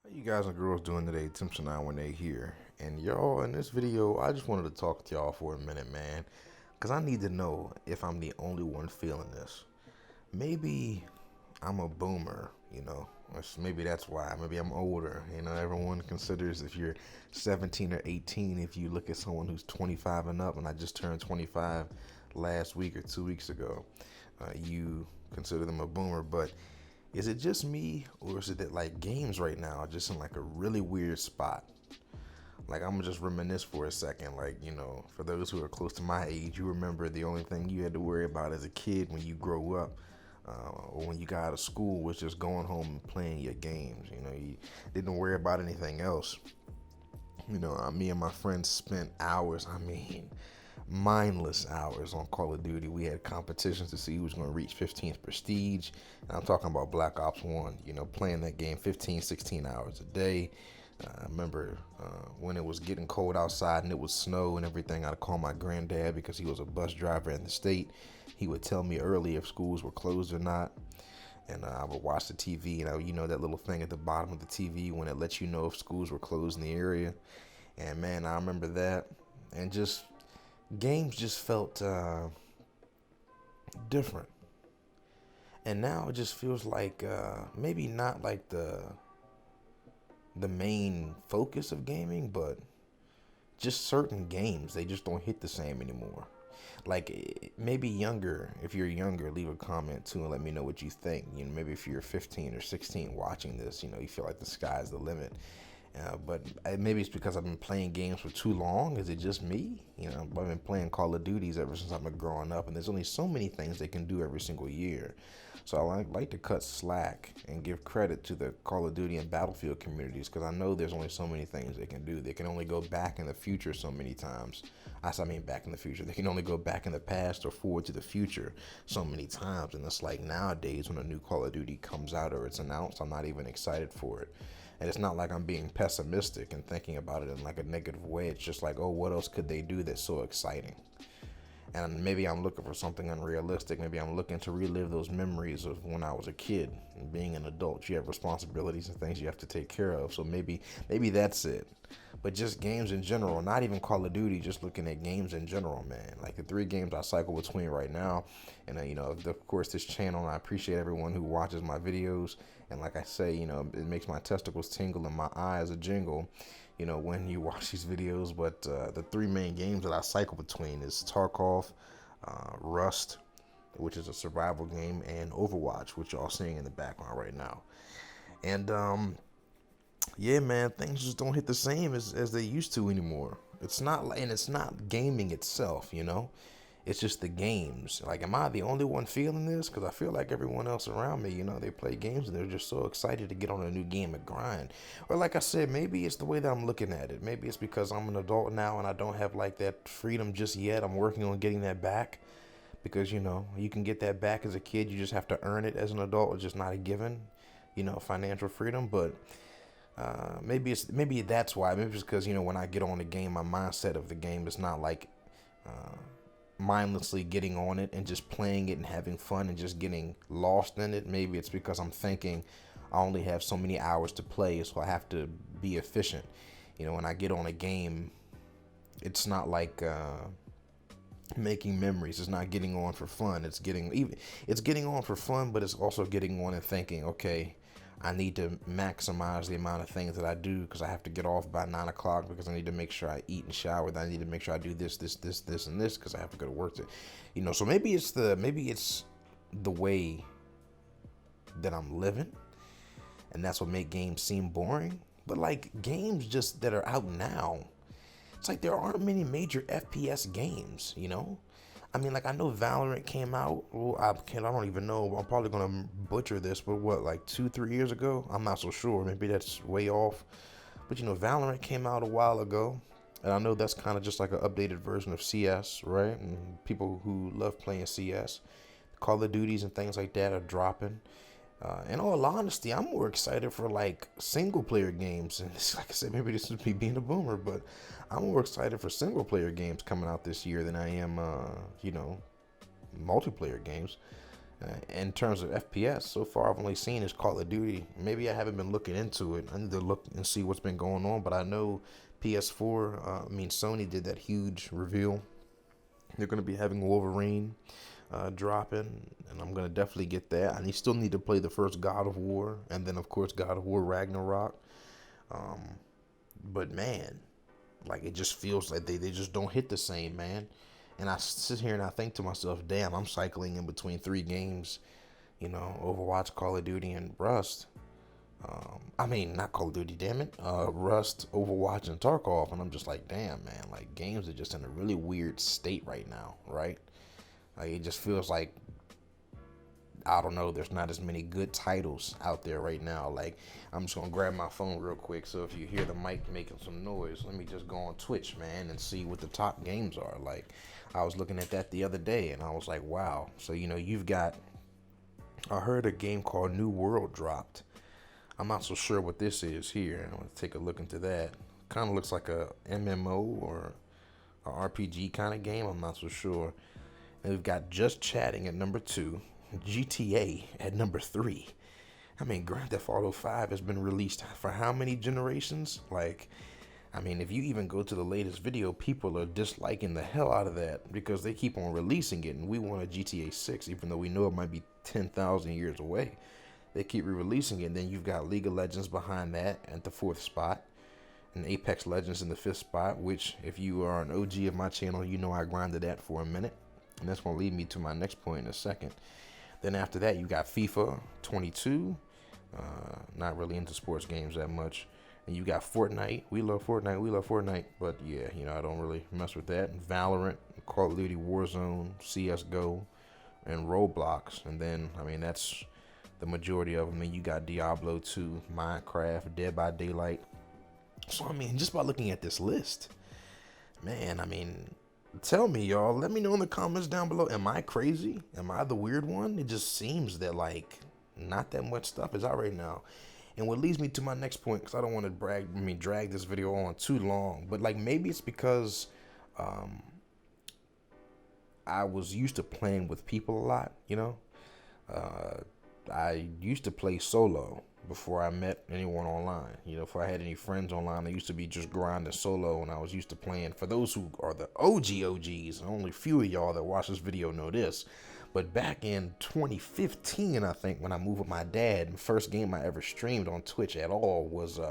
How you guys and girls doing today? Tim and when they here. And y'all, in this video, I just wanted to talk to y'all for a minute, man. Because I need to know if I'm the only one feeling this. Maybe I'm a boomer, Maybe that's why. Maybe I'm older. Everyone considers if you're 17 or 18, if you look at someone who's 25 and up, and I just turned 25 last week or 2 weeks ago, you consider them a boomer. But is it just me, or is it that like games right now are just in like a really weird spot? Like I'm gonna just reminisce for a second. Like for those who are close to my age, you remember the only thing you had to worry about as a kid when you grow up, or when you got out of school, was just going home and playing your games. You didn't worry about anything else. Me and my friends spent hours. I mean, mindless hours on Call of Duty. We had competitions to see who was going to reach 15th prestige. And I'm talking about Black Ops 1, playing that game 15, 16 hours a day. I remember when it was getting cold outside and it would snow and everything, I'd call my granddad because he was a bus driver in the state. He would tell me early if schools were closed or not. And I would watch the TV, that little thing at the bottom of the TV when it lets you know if schools were closed in the area. And man, I remember that. And just games just felt different. And now it just feels like maybe not like the main focus of gaming, but just certain games they just don't hit the same anymore. Like maybe younger, if you're younger, leave a comment too and let me know what you think. Maybe if you're 15 or 16 watching this, you feel like the sky's the limit. But maybe it's because I've been playing games for too long. Is it just me? I've been playing Call of Duties ever since I've been growing up, and there's only so many things they can do every single year. So I like to cut slack and give credit to the Call of Duty and Battlefield communities because I know there's only so many things they can do. They can only go back in the future so many times. I mean back in the future. They can only go back in the past or forward to the future so many times. And it's like nowadays when a new Call of Duty comes out or it's announced, I'm not even excited for it. And it's not like I'm being pessimistic and thinking about it in like a negative way. It's just like, oh, what else could they do that's so exciting? And maybe I'm looking for something unrealistic. Maybe I'm looking to relive those memories of when I was a kid. And being an adult, you have responsibilities and things you have to take care of. So maybe that's it. But just games in general, not even Call of Duty, just looking at games in general, man. Like the three games I cycle between right now. And, of course, this channel, and I appreciate everyone who watches my videos. And like I say, it makes my testicles tingle and my eyes a jingle, when you watch these videos. But the three main games that I cycle between is Tarkov, Rust, which is a survival game, and Overwatch, which y'all seeing in the background right now. And yeah, man, things just don't hit the same as they used to anymore. It's not gaming itself. It's just the games. Like, am I the only one feeling this? Because I feel like everyone else around me, they play games and they're just so excited to get on a new game and grind. Or, like I said, maybe it's the way that I'm looking at it. Maybe it's because I'm an adult now and I don't have like that freedom just yet. I'm working on getting that back. Because, you can get that back as a kid. You just have to earn it as an adult. It's just not a given, financial freedom. But maybe that's why. Maybe it's because when I get on the game, my mindset of the game is not like mindlessly getting on it and just playing it and having fun and just getting lost in it. Maybe it's because I'm thinking I only have so many hours to play, so I have to be efficient. When I get on a game, it's not like making memories. It's not getting on for fun. It's getting on for fun, but it's also getting on and thinking, okay, I need to maximize the amount of things that I do because I have to get off by 9 o'clock because I need to make sure I eat and shower. Then I need to make sure I do this, and this because I have to go to work. So maybe it's the way that I'm living, and that's what make games seem boring. But like games just that are out now, it's like there aren't many major FPS games. I mean, like I know Valorant came out. Well, I don't even know. I'm probably gonna butcher this, but what, like 2, 3 years ago? I'm not so sure. Maybe that's way off. But Valorant came out a while ago, and I know that's kind of just like an updated version of CS, right? And people who love playing CS, Call of Duties and things like that are dropping. In all honesty, I'm more excited for like single player games. And like I said, maybe this is me being a boomer, but I'm more excited for single player games coming out this year than I am, multiplayer games. In terms of FPS, so far I've only seen is Call of Duty. Maybe I haven't been looking into it. I need to look and see what's been going on. But I know PS4, Sony did that huge reveal. They're going to be having Wolverine dropping, and I'm going to definitely get that. Still need to play the first God of War, and then, of course, God of War Ragnarok. But man, like, it just feels like they just don't hit the same, man. And I sit here and I think to myself, damn, I'm cycling in between 3 games, Overwatch, Call of Duty, and Rust. Not Call of Duty, damn it. Rust, Overwatch, and Tarkov. And I'm just like, damn, man, like, games are just in a really weird state right now, right? Like, it just feels like, I don't know, there's not as many good titles out there right now. Like, I'm just going to grab my phone real quick. So if you hear the mic making some noise, let me just go on Twitch, man, and see what the top games are. Like, I was looking at that the other day, and I was like, wow. So, you've got, I heard a game called New World dropped. I'm not so sure what this is here. I'm going to take a look into that. Kind of looks like a MMO or a RPG kind of game. I'm not so sure. And we've got Just Chatting at number 2. GTA at number 3. Grand Theft Auto 5 has been released for how many generations? Like, if you even go to the latest video, people are disliking the hell out of that because they keep on releasing it, and we want a GTA 6, even though we know it might be 10,000 years away. They keep re-releasing it, and then you've got League of Legends behind that at the 4th spot, and Apex Legends in the 5th spot, which, if you are an OG of my channel, you know I grinded that for a minute, and that's going to lead me to my next point in a second. Then after that, you got FIFA 22. Not really into sports games that much. And you got Fortnite. We love Fortnite. But yeah, I don't really mess with that. And Valorant, Call of Duty Warzone, CSGO, and Roblox. And then, that's the majority of them. And you got Diablo 2, Minecraft, Dead by Daylight. So, just by looking at this list, man, tell me, y'all. Let me know in the comments down below. Am I crazy? Am I the weird one? It just seems that, like, not that much stuff is out right now. And what leads me to my next point, because I don't want to drag this video on too long. But, like, maybe it's because I was used to playing with people a lot, I used to play solo before I met anyone online. If I had any friends online, I used to be just grinding solo, and I was used to playing. For those who are the OGs, and only few of y'all that watch this video know this, but back in 2015, I think, when I moved with my dad, the first game I ever streamed on Twitch at all was,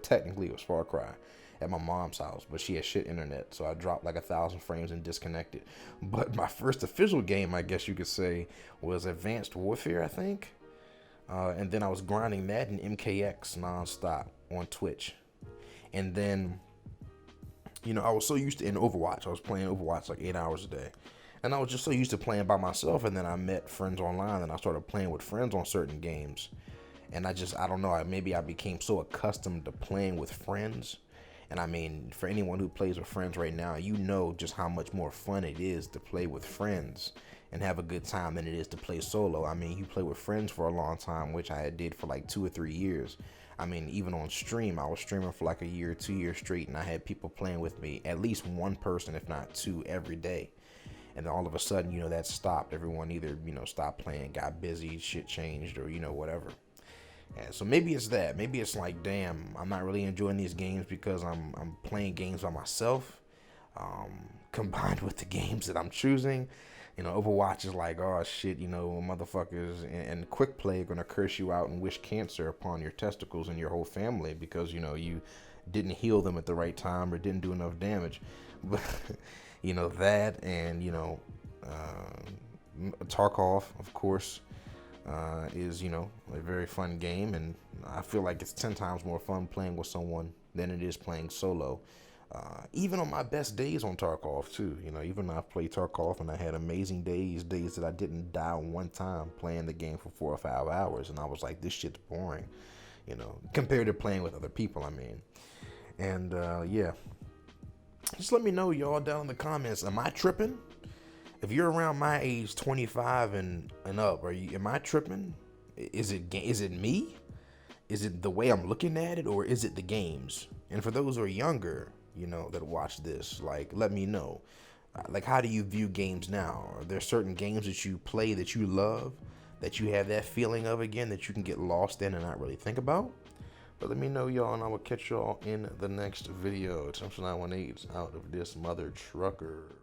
technically it was Far Cry at my mom's house, but she had shit internet, so I dropped like 1,000 frames and disconnected. But my first official game, I guess you could say, was Advanced Warfare, I think. And then I was grinding that in MKX nonstop on Twitch. And then, I was so used to, in Overwatch, I was playing Overwatch like 8 hours a day. And I was just so used to playing by myself, and then I met friends online, and I started playing with friends on certain games. And I don't know, maybe I became so accustomed to playing with friends. And for anyone who plays with friends right now, you know just how much more fun it is to play with friends and have a good time than it is to play solo. You play with friends for a long time, which I did for like 2 or 3 years. Even on stream, I was streaming for like a year, 2 years straight, and I had people playing with me, at least one person, if not two, every day. And then all of a sudden, that stopped. Everyone either, stopped playing, got busy, shit changed, or, whatever. And so maybe it's that. Maybe it's like, damn, I'm not really enjoying these games because I'm playing games by myself, combined with the games that I'm choosing. Overwatch is like, oh shit, motherfuckers and quick play are gonna curse you out and wish cancer upon your testicles and your whole family because you didn't heal them at the right time or didn't do enough damage. But that, and Tarkov, of course, is a very fun game, and I feel like it's 10 times more fun playing with someone than it is playing solo. Even on my best days on Tarkov too, even though I've played Tarkov and I had amazing days that I didn't die one time playing the game for 4 or 5 hours, and I was like, this shit's boring, compared to playing with other people. And yeah, just let me know, y'all, down in the comments. Am I tripping? If you're around my age, 25 and up, am I tripping? Is it me? Is it the way I'm looking at it, or is it the games? And for those who are younger, that watch this, like, let me know. like, how do you view games now? Are there certain games that you play that you love, that you have that feeling of again, that you can get lost in and not really think about? But let me know, y'all, and I will catch y'all in the next video. Thompson 918 out of this mother trucker.